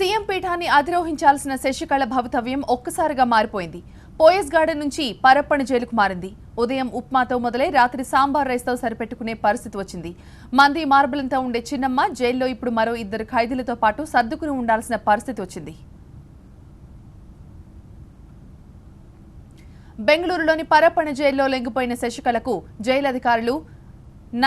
CM పీఠాన్ని అధిరోహించాల్సిన శశికళ భవితవ్యం ఒక్కసారిగా మారిపోయింది. పోయస్ గార్డెన్ నుంచి పరప్పన జైలుకు మారింది. ఉదయం ఉప్మాతో మొదలై రాత్రి సాంబార్ రైస్తో సరిపెట్టుకునే పరిస్థితి వచ్చింది. మంది మార్బలంతో ఉండే చిన్నమ్మ జైల్లో ఇప్పుడు మరో 2 ఖైదీలతో పాటు సర్దుకుని ఉండాల్సిన పరిస్థితి వచ్చింది. బెంగళూరులోని పరప్పన జైల్లో లొంగిపోయిన శశికళకు జైలు అధికారులు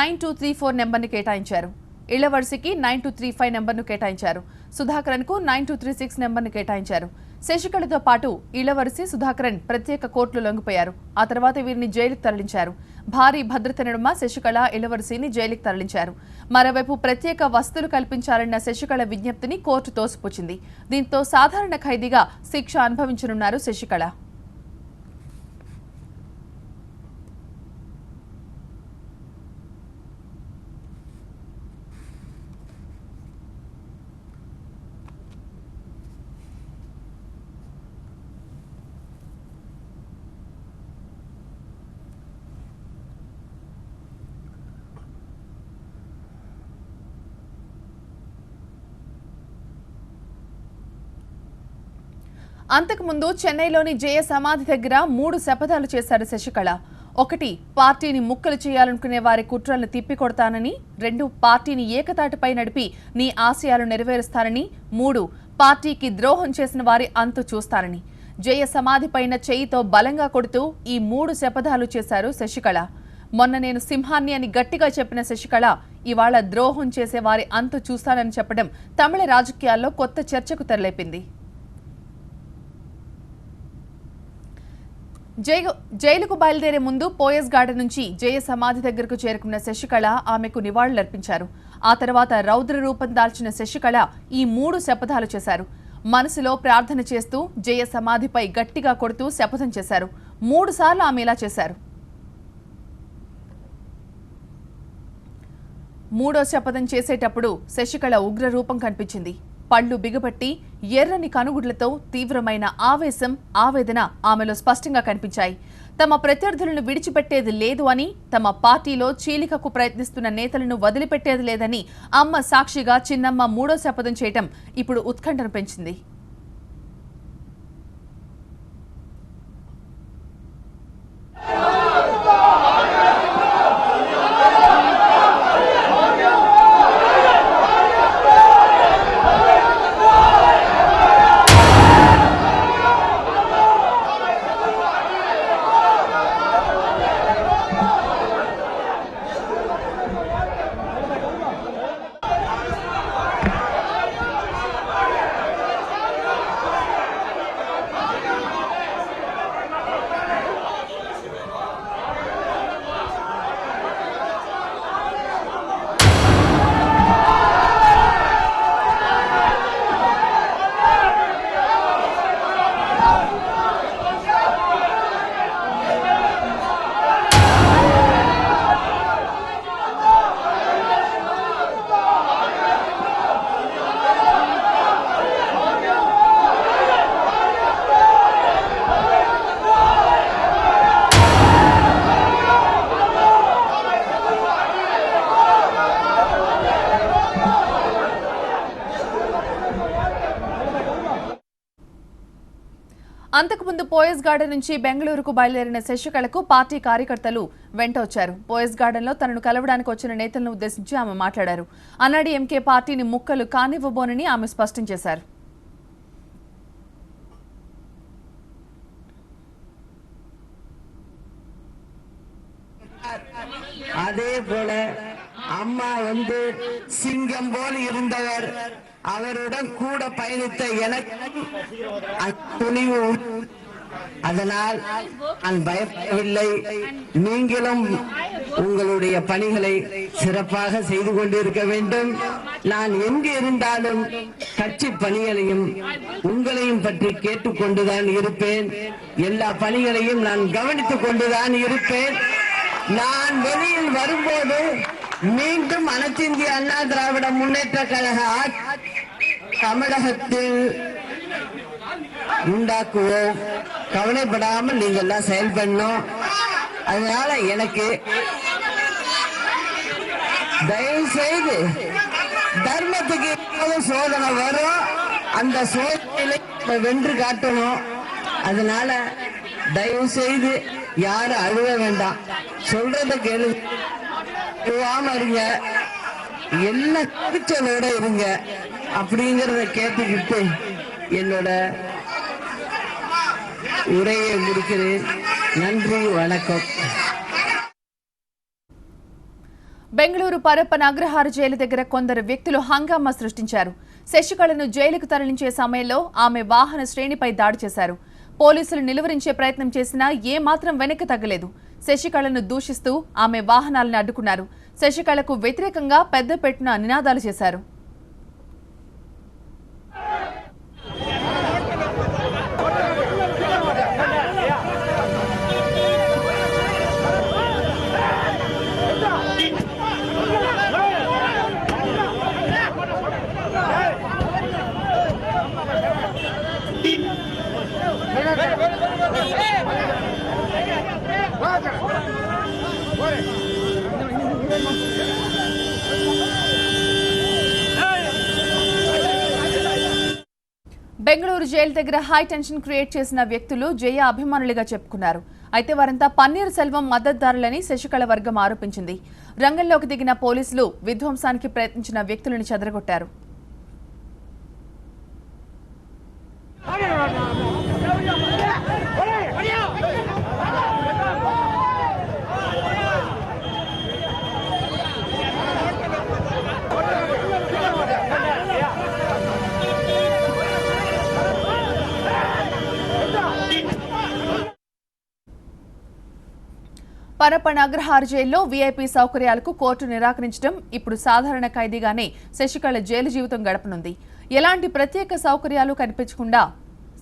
9234 నెంబర్ను కేటాయించారు. ఇళ్లవరుసకి 9235 నెంబర్ను కేటాయించారు. సుధాకరన్కు 9236 నెంబర్ను కేటాయించారు. శశికళతో పాటు ఇళ్లవరుసి సుధాకరన్ ప్రత్యేక కోర్టులో లొంగిపోయారు. ఆ తర్వాత వీరిని జైలుకు తరలించారు. భారీ భద్రత నడుమ శశికళ ఇళ్లవరుసిని జైలుకు తరలించారు. మరోవైపు ప్రత్యేక వసతులు కల్పించాలన్న శశికళ విజ్ఞప్తిని కోర్టు తోసిపుచ్చింది. దీంతో సాధారణ ఖైదీగా శిక్ష అనుభవించనున్నారు శశికళ. అంతకుముందు చెన్నైలోని జయ సమాధి దగ్గర 3 శపథాలు చేశారు శశికళ. 1 పార్టీని ముక్కలు చేయాలనుకునే వారి కుట్రలను తిప్పికొడతానని, 2 పార్టీని ఏకతాటిపై నడిపి నీ ఆశయాలు నెరవేరుస్తానని, 3 పార్టీకి ద్రోహం చేసిన వారి అంతు చూస్తానని. జయ సమాధిపైన చేయితో బలంగా కొడుతూ ఈ 3 శపథాలు చేశారు శశికళ. మొన్న నేను సింహాన్ని అని గట్టిగా చెప్పిన శశికళ ఇవాళ ద్రోహం చేసే వారి అంతు చూస్తానని చెప్పడం తమిళ రాజకీయాల్లో కొత్త చర్చకు తెరలేపింది. జైలుకు బయలుదేరే ముందు పోయస్ గార్డెన్ నుంచి జయ సమాధి దగ్గరకు చేరుకున్న శశికళ ఆమెకు నివాళులర్పించారు. ఆ తర్వాత రౌద్ర రూపం దాల్చిన శశికళ ఈ 3 శపథాలు చేశారు. మనసులో ప్రార్థన చేస్తూ జయ సమాధిపై గట్టిగా కొడుతూ శపథం చేశారు. 3 సార్లు ఆమె ఇలా చేశారు. 3వ శపథం చేసేటప్పుడు శశికళ ఉగ్ర రూపం కనిపించింది. పళ్ళు బిగబట్టి ఎర్రని కనుగుడ్లతో తీవ్రమైన ఆవేశం, ఆవేదన ఆమెలో స్పష్టంగా కనిపించాయి. తమ ప్రత్యర్థులను విడిచిపెట్టేది లేదు అని, తమ పార్టీలో చీలికకు ప్రయత్నిస్తున్న నేతలను వదిలిపెట్టేది లేదని అమ్మ సాక్షిగా చిన్నమ్మ 3వ శపథం చేయటం ఇప్పుడు ఉత్కంఠను పెంచింది. అంతకుముందు పోయస్ గార్డెన్ నుంచి బెంగళూరుకు బయలుదేరిన శశికళకు పార్టీ కార్యకర్తలు వెంట వచ్చారు. పోయస్ గార్డెన్లో తనను కలవడానికి వచ్చిన నేతలను ఉద్దేశించి ఆమె మాట్లాడారు. అన్నాడీఎంకే పార్టీని ముక్కలు కానివ్వబోనని ఆమె స్పష్టం చేశారు. அதே போல அம்மா சிங்கம் போல் இருந்தவர், அவருடன் கூட பயணித்த எனக்கு துணிவு, அதனால் நான் பயப்படவில்லை. நீங்களும் உங்களுடைய பணிகளை சிறப்பாக செய்து கொண்டிருக்க வேண்டும். நான் எங்கு இருந்தாலும் கட்சி பணிகளையும் உங்களையும் பற்றி கேட்டுக்கொண்டுதான் இருப்பேன். எல்லா பணிகளையும் நான் கவனித்துக் கொண்டுதான் இருப்பேன். நான் வெளியில் வரும்போது மீண்டும் அனைத்து இந்திய அண்ணா திராவிட முன்னேற்ற கழக தமிழகத்தில் உண்டாக்குவோம். கவலைப்படாமல் நீங்க எல்லாம் செயல்படணும். அதனால எனக்கு தயவு செய்து தர்மத்துக்கு சோதனை வரும், அந்த சோதனையில வென்று காட்டணும். அதனால தயவு செய்து யாரும் அழுவ வேண்டாம், சொல்றத கேளு, அழுவாம இருங்க, என்ன குறிச்சலோட இருங்க அப்படிங்கறத கேட்டுக்கிட்டு என்னோட உரையை முடிக்கிறேன். நன்றி, వణకం. బెంగళూరు పరప్పన అగ్రహార జైలు దగ్గర కొందరు వ్యక్తులు హంగామా సృష్టించారు. శశికళను జైలుకు తరలించే సమయంలో ఆమె వాహన శ్రేణిపై దాడి చేశారు. పోలీసులు నిలువరించే ప్రయత్నం చేసినా ఏమాత్రం వెనక్కి తగ్గలేదు. శశికళను దూషిస్తూ ఆమె వాహనాలను అడ్డుకున్నారు. శశికళకు వ్యతిరేకంగా పెద్ద పెట్టున నినాదాలు చేశారు. బెంగళూరు జైలు దగ్గర హై టెన్షన్ క్రియేట్ చేసిన వ్యక్తులు జయ అభిమానులుగా చెప్పుకున్నారు. అయితే వారంతా పన్నీర్ సెల్వం మద్దతుదారులని శశికళ వర్గం ఆరోపించింది. రంగంలోకి దిగిన పోలీసులు విధ్వంసానికి ప్రయత్నించిన వ్యక్తులను చెదరగొట్టారు. పరప్పన అగ్రహార జైల్లో వీఐపీ సౌకర్యాలకు కోర్టు నిరాకరించడం, ఇప్పుడు సాధారణ ఖైదీగానే శశికళ జైలు జీవితం గడపనుంది. ఎలాంటి ప్రత్యేక సౌకర్యాలు కనిపించకుండా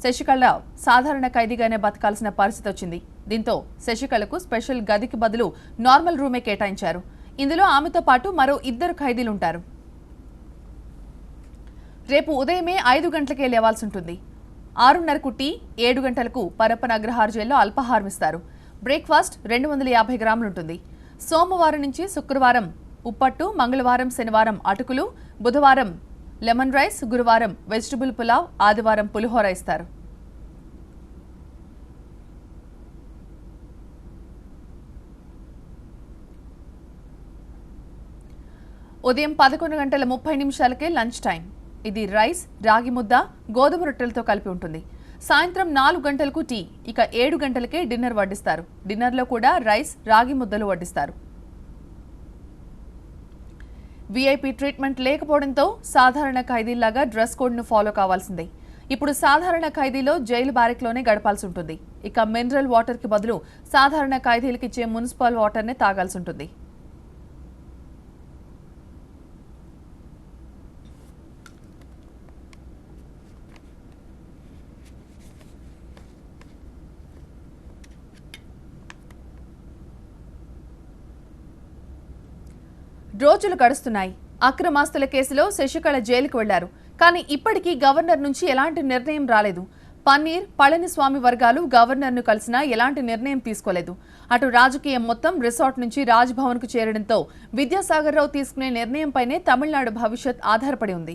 శశికళ సాధారణ ఖైదీగానే బతకాల్సిన పరిస్థితి వచ్చింది. దీంతో శశికళకు స్పెషల్ గదికి బదులు నార్మల్ రూమే కేటాయించారు. ఇందులో ఆమెతో పాటు మరో 2 ఖైదీలుంటారు. రేపు ఉదయమే 5 గంటలకే లేవాల్సి ఉంటుంది. 6:30కు టీ, 7 గంటలకు పరప్పన అగ్రహార జైల్లో అల్పాహారం ఇస్తారు. బ్రేక్ఫాస్ట్ 250 గ్రాములు ఉంటుంది. సోమవారం నుంచి శుక్రవారం ఉప్పట్టు, మంగళవారం శనివారం అటుకులు, బుధవారం లెమన్ రైస్, గురువారం వెజిటబుల్ పులావ్, ఆదివారం పులిహోర ఇస్తారు. ఉదయం 11:30 లంచ్ టైం. ఇది రైస్, రాగి ముద్ద, గోధుమ రొట్టెలతో కలిపి ఉంటుంది. సాయంత్రం 4 గంటలకు టీ, ఇక 7 గంటలకే డిన్నర్ వడ్డిస్తారు. డిన్నర్లో కూడా రైస్, రాగి ముద్దలు వడ్డిస్తారు. వీఐపీ ట్రీట్మెంట్ లేకపోవడంతో సాధారణ ఖైదీలాగా డ్రెస్ కోడ్ను ఫాలో కావాల్సిందే. ఇప్పుడు సాధారణ ఖైదీలో జైలు బ్యారెక్లోనే గడపాల్సి ఉంటుంది. ఇక మినరల్ వాటర్కి బదులు సాధారణ ఖైదీలకు ఇచ్చే మున్సిపల్ వాటర్నే తాగాల్సి ఉంటుంది. రోజులు గడుస్తున్నాయి. అక్రమాస్తుల కేసులో శశికళ జైలుకు వెళ్లారు. కానీ ఇప్పటికీ గవర్నర్ నుంచి ఎలాంటి నిర్ణయం రాలేదు. పన్నీర్, పళనిస్వామి వర్గాలు గవర్నర్ను కలిసినా ఎలాంటి నిర్ణయం తీసుకోలేదు. అటు రాజకీయం మొత్తం రిసార్ట్ నుంచి రాజ్భవన్కు చేరడంతో విద్యాసాగర్ రావు తీసుకునే నిర్ణయంపైనే తమిళనాడు భవిష్యత్ ఆధారపడి ఉంది.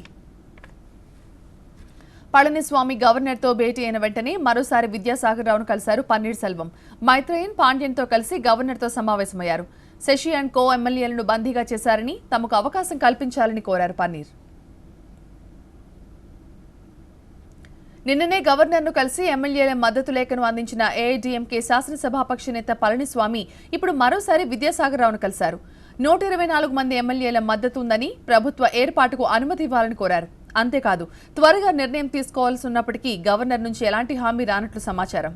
పళనిస్వామి గవర్నర్తో భేటీ అయిన వెంటనే మరోసారి విద్యాసాగర్ రావును కలిశారు పన్నీర్ సెల్వం. మైత్రేయన్, పాండ్యన్తో కలిసి గవర్నర్తో సమావేశమయ్యారు. శశి అండ్ కో ఎమ్మెల్యేలను బందీగా చేశారని, తమకు అవకాశం కల్పించాలని కోరారు పన్నీర్. నిన్ననే గవర్నర్ను కలిసి ఎమ్మెల్యేల మద్దతు లేఖను అందించిన ఏఐడీఎంకే శాసనసభాపక్ష నేత పళనిస్వామి ఇప్పుడు మరోసారి విద్యాసాగర్ రావును కలిశారు. 124 మంది ఎమ్మెల్యేల మద్దతు ఉందని, ప్రభుత్వ ఏర్పాటుకు అనుమతి ఇవ్వాలని కోరారు. అంతేకాదు, త్వరగా నిర్ణయం తీసుకోవాల్సి ఉన్నప్పటికీ గవర్నర్ నుంచి ఎలాంటి హామీ రానట్లు సమాచారం.